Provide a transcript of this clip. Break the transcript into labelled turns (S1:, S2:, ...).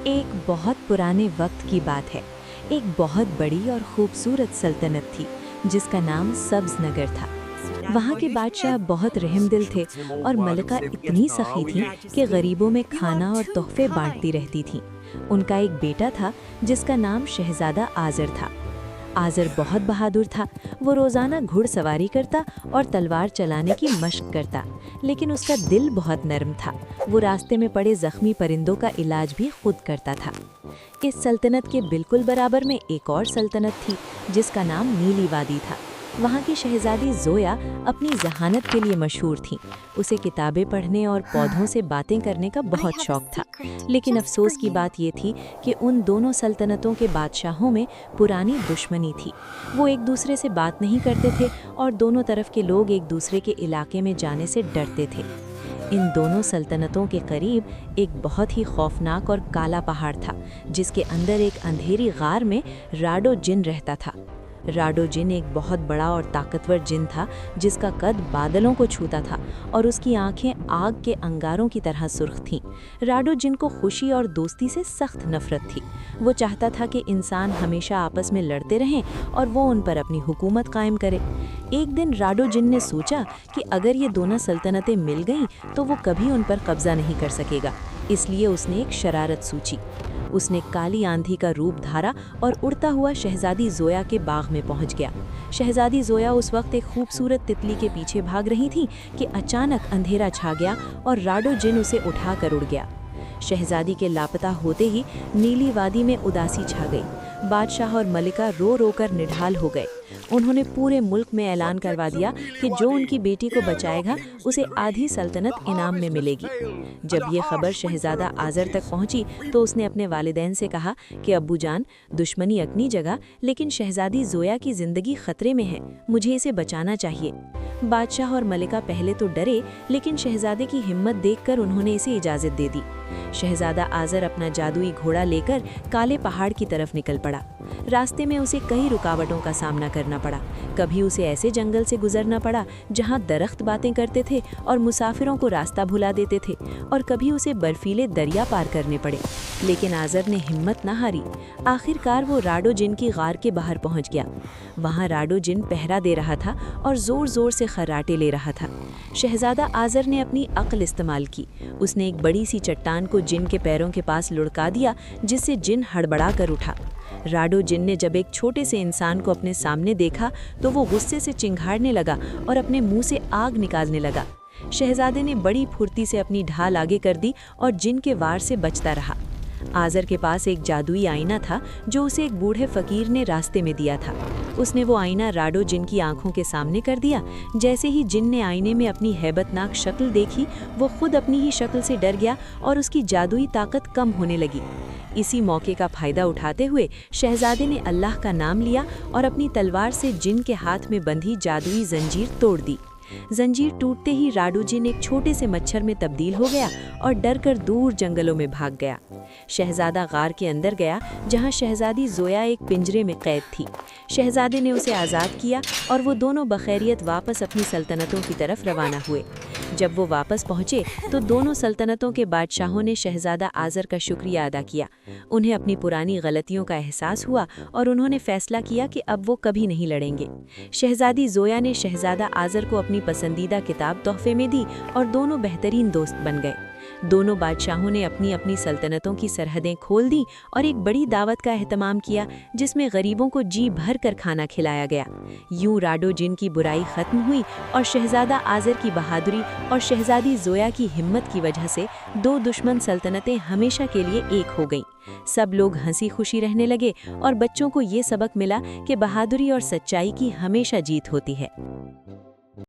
S1: एक बहुत पुराने वक्त की बात है। एक बहुत बड़ी और खूबसूरत सल्तनत थी जिसका नाम सब्ज नगर था। वहाँ के बादशाह बहुत रहमदिल थे और मलिका इतनी सखी थी कि गरीबों में खाना और तोहफे बांटती रहती थीं। उनका एक बेटा था जिसका नाम शहजादा आज़र था। आज़र बहुत बहादुर था। वो रोज़ाना घुड़सवारी करता और तलवार चलाने की मशक करता, लेकिन उसका दिल बहुत नरम था। वो रास्ते में पड़े ज़ख्मी परिंदों का इलाज भी खुद करता था। इस सल्तनत के बिल्कुल बराबर में एक और सल्तनत थी जिसका नाम नीली वादी था। वहाँ की शहजादी ज़ोया अपनी ज़हानत के लिए मशहूर थी। उसे किताबें पढ़ने और पौधों से बातें करने का बहुत शौक था। लेकिन अफसोस की बात ये थी कि उन दोनों सल्तनतों के बादशाहों में पुरानी दुश्मनी थी। वो एक दूसरे से बात नहीं करते थे और दोनों तरफ के लोग एक दूसरे के इलाके में जाने से डरते थे। इन दोनों सल्तनतों के करीब एक बहुत ही खौफनाक और काला पहाड़ था जिसके अंदर एक अंधेरी गार में राडो जिन रहता था। राडो जिन एक बहुत बड़ा और ताकतवर जिन था जिसका कद बादलों को छूता था और उसकी आंखें आग के अंगारों की तरह सुर्ख थीं। राडो जिन को खुशी और दोस्ती से सख्त नफरत थी। वो चाहता था कि इंसान हमेशा आपस में लड़ते रहें और वो उन पर अपनी हुकूमत कायम करे। एक दिन राडो जिन ने सोचा कि अगर ये दोनों सल्तनतें मिल गईं तो वो कभी उन पर कब्जा नहीं कर सकेगा। इसलिए उसने एक शरारत सूची। उसने काली आंधी का रूप धारा और उड़ता हुआ शहजादी ज़ोया के बाग में पहुंच गया। शहजादी ज़ोया उस वक्त एक खूबसूरत तितली के पीछे भाग रही थी कि अचानक अंधेरा छा गया और राडो जिन उसे उठाकर उड़ गया। शहजादी के लापता होते ही नीली वादी में उदासी छा गई। बादशाह और मलिका रो रो कर निढाल हो गए। उन्होंने पूरे मुल्क में ऐलान करवा दिया कि जो उनकी बेटी को बचाएगा उसे आधी सल्तनत इनाम में मिलेगी। जब ये खबर शहजादा आज़र तक पहुंची तो उसने अपने वालिदैन से कहा कि अब्बू जान, दुश्मनी अपनी जगह, लेकिन शहजादी ज़ोया की ज़िंदगी खतरे में है। मुझे इसे बचाना चाहिए। बादशाह और मलिका पहले तो डरे, लेकिन शहजादे की हिम्मत देखकर उन्होंने इसे इजाज़त दे दी। शहजादा आज़र अपना जादुई घोड़ा लेकर काले पहाड़ की तरफ निकल पड़ा। रास्ते में उसे कई रुकावटों का सामना करना पड़ा। कभी उसे ऐसे जंगल से गुजरना पड़ा जहां दरख्त बातें करते थे और मुसाफिरों को रास्ता भुला देते थे, और कभी उसे बर्फीले दरिया पार करने पड़े। लेकिन आज़र ने हिम्मत न हारी। आखिरकार वो राडो जिन की गार के बाहर पहुंच गया। वहां राडो जिन पहरा दे रहा था और ज़ोर ज़ोर से खर्राटे ले रहा था। शहजादा आज़र ने अपनी अक्ल इस्तेमाल की। उसने एक बड़ी सी चट्टान को जिन के पैरों के पास लुढ़का दिया, जिससे जिन हड़बड़ा कर उठा। राडो जिन ने जब एक छोटे से इंसान को अपने सामने देखा तो वो गुस्से से चिंघाड़ने लगा और अपने मुंह से आग निकालने लगा। शहजादे ने बड़ी फुर्ती से अपनी ढाल आगे कर दी और जिन के वार से बचता रहा। आज़र के पास एक जादुई आईना था जो उसे एक बूढ़े फकीर ने रास्ते में दिया था। उसने वो आईना राडो जिन की आंखों के सामने कर दिया। जैसे ही जिन ने आईने में अपनी हैबतनाक शक्ल देखी, वो खुद अपनी ही शक्ल से डर गया और उसकी जादुई ताकत कम होने लगी। इसी मौके का फायदा उठाते हुए शहजादे ने अल्लाह का नाम लिया और अपनी तलवार से जिन के हाथ में बंधी जादुई जंजीर तोड़ दी। जंजीर टूटते ही राडो जिन एक छोटे से मच्छर में तब्दील हो गया और डरकर दूर जंगलों में भाग गया। शहजादा गार के अंदर गया जहां शहजादी ज़ोया एक पिंजरे में कैद थी। शहजादे ने उसे आज़ाद किया और वो दोनों बखैरियत वापस अपनी सल्तनतों की तरफ रवाना हुए। जब वो वापस पहुंचे तो दोनों सल्तनतों के बादशाहों ने शहजादा आज़र का शुक्रिया अदा किया। उन्हें अपनी पुरानी गलतियों का एहसास हुआ और उन्होंने फैसला किया कि अब वो कभी नहीं लड़ेंगे। शहजादी ज़ोया ने शहजादा आज़र को अपनी पसंदीदा किताब तोहफे में दी और दोनों बेहतरीन दोस्त बन गए। दोनों बादशाहों ने अपनी अपनी सल्तनतों की सरहदें खोल दी और एक बड़ी दावत का एहतमाम किया जिसमें गरीबों को जी भर कर खाना खिलाया गया। यूं राडो जिन की बुराई खत्म हुई और शहजादा आज़र की बहादुरी और शहजादी ज़ोया की हिम्मत की वजह से दो दुश्मन सल्तनतें हमेशा के लिए एक हो गईं। सब लोग हंसी खुशी रहने लगे और बच्चों को ये सबक मिला कि बहादुरी और सच्चाई की हमेशा जीत होती है।